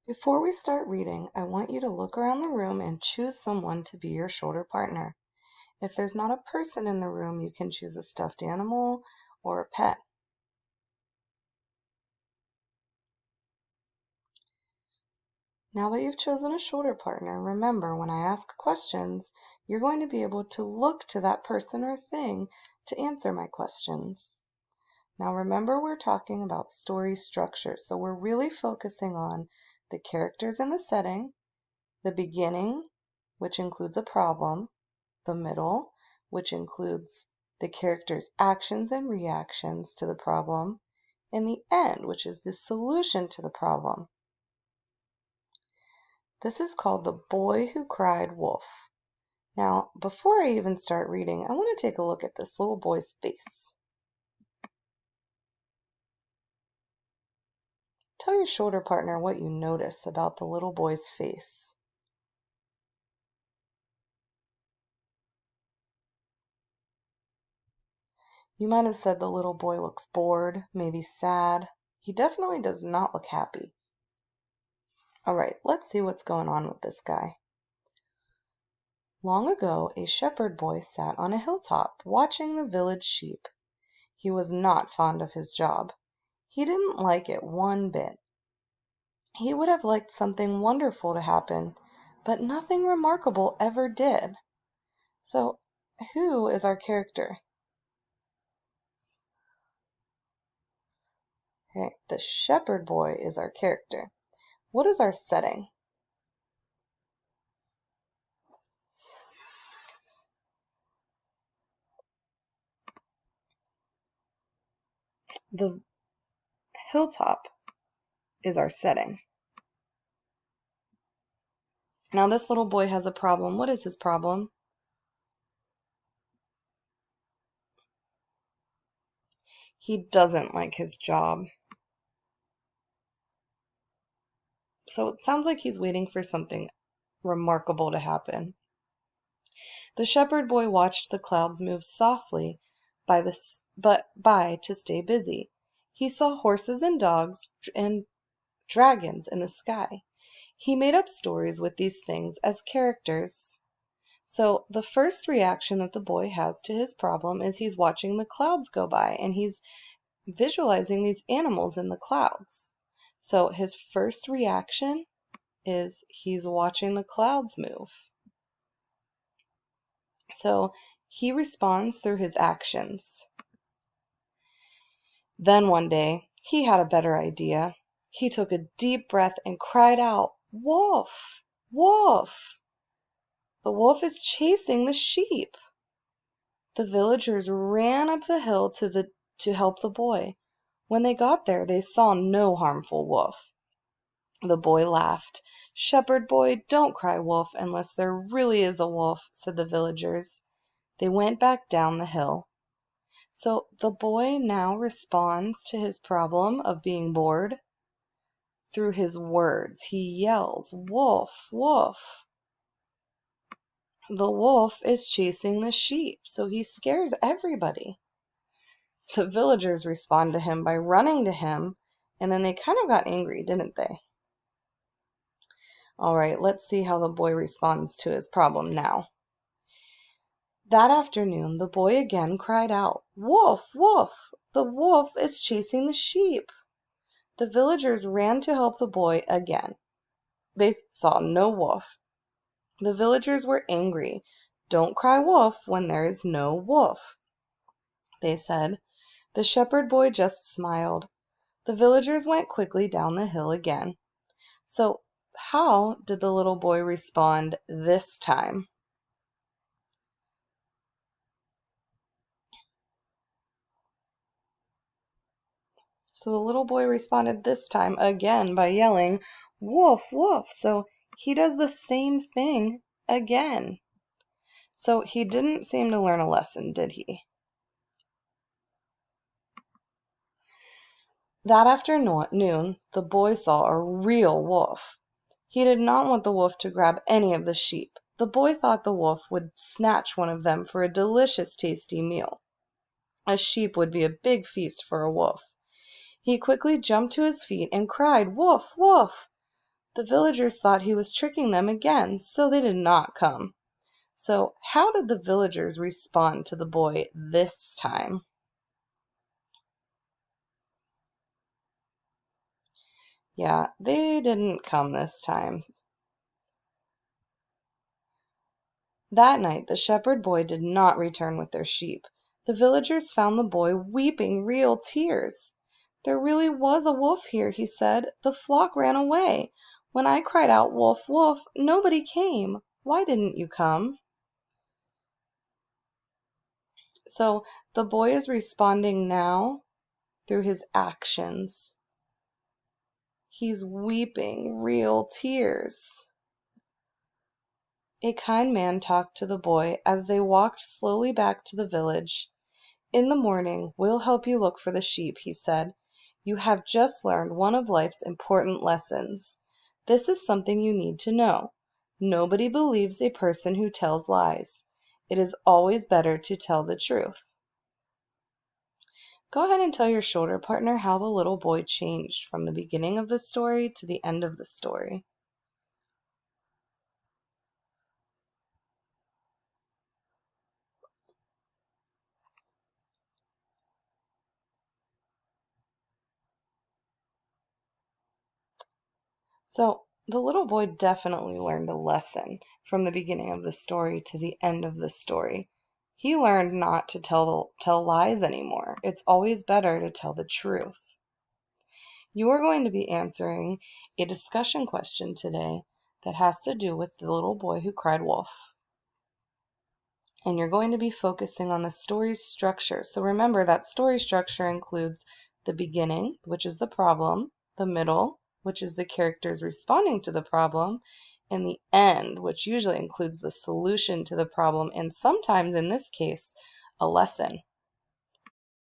Before we start reading, I want you to look around the room and choose someone to be your shoulder partner. If there's not a person in the room, you can choose a stuffed animal or a pet. Now that you've chosen a shoulder partner, remember when I ask questions, you're going to be able to look to that person or thing to answer my questions. Now remember, we're talking about story structure, so we're really focusing on the characters in the setting, the beginning, which includes a problem, the middle, which includes the character's actions and reactions to the problem, and the end, which is the solution to the problem. This is called The Boy Who Cried Wolf. Now, before I even start reading, I want to take a look at this little boy's face. Tell your shoulder partner what you notice about the little boy's face. You might have said the little boy looks bored, maybe sad. He definitely does not look happy. All right, let's see what's going on with this guy. Long ago, a shepherd boy sat on a hilltop watching the village sheep. He was not fond of his job. He didn't like it one bit. He would have liked something wonderful to happen, but nothing remarkable ever did. So, who is our character? Okay, the shepherd boy is our character. What is our setting? The hilltop is our setting. Now, this little boy has a problem. What is his problem? He doesn't like his job. So it sounds like he's waiting for something remarkable to happen. The shepherd boy watched the clouds move softly by to stay busy. He saw horses and dogs and dragons in the sky. He made up stories with these things as characters. So the first reaction that the boy has to his problem is he's watching the clouds go by and he's visualizing these animals in the clouds. So his first reaction is he's watching the clouds move. So he responds through his actions. Then one day, he had a better idea. He took a deep breath and cried out, "Wolf! Wolf! The wolf is chasing the sheep!" The villagers ran up the hill to help the boy. When they got there, they saw no harmful wolf. The boy laughed. "Shepherd boy, don't cry wolf unless there really is a wolf," said the villagers. They went back down the hill. So the boy now responds to his problem of being bored through his words. He yells, "Wolf, wolf." The wolf is chasing the sheep, so he scares everybody. The villagers respond to him by running to him, and then they kind of got angry, didn't they? All right, let's see how the boy responds to his problem now. That afternoon, the boy again cried out, "Wolf, wolf! The wolf is chasing the sheep." The villagers ran to help the boy again. They saw no wolf. The villagers were angry. "Don't cry wolf when there is no wolf," they said. The shepherd boy just smiled. The villagers went quickly down the hill again. So, how did the little boy respond this time? So the little boy responded this time again by yelling, "Wolf, wolf!" So he does the same thing again. So he didn't seem to learn a lesson, did he? That afternoon, the boy saw a real wolf. He did not want the wolf to grab any of the sheep. The boy thought the wolf would snatch one of them for a delicious, tasty meal. A sheep would be a big feast for a wolf. He quickly jumped to his feet and cried, "Wolf, wolf!" The villagers thought he was tricking them again, so they did not come. So, how did the villagers respond to the boy this time? Yeah, they didn't come this time. That night the shepherd boy did not return with their sheep. The villagers found the boy weeping real tears. There really was a wolf here, he said. The flock ran away. When I cried out, "Wolf, wolf," nobody came. Why didn't you come? So the boy is responding now through his actions. He's weeping real tears. A kind man talked to the boy as they walked slowly back to the village. "In the morning we'll help you look for the sheep," he said. "You have just learned one of life's important lessons. This is something you need to know. Nobody believes a person who tells lies. It is always better to tell the truth." Go ahead and tell your shoulder partner how the little boy changed from the beginning of the story to the end of the story. So, the little boy definitely learned a lesson from the beginning of the story to the end of the story. He learned not to tell lies anymore. It's always better to tell the truth. You are going to be answering a discussion question today that has to do with the little boy who cried wolf. And you're going to be focusing on the story's structure. So remember that story structure includes the beginning, which is the problem, the middle, which is the characters responding to the problem, and the end, which usually includes the solution to the problem, and sometimes in this case, a lesson.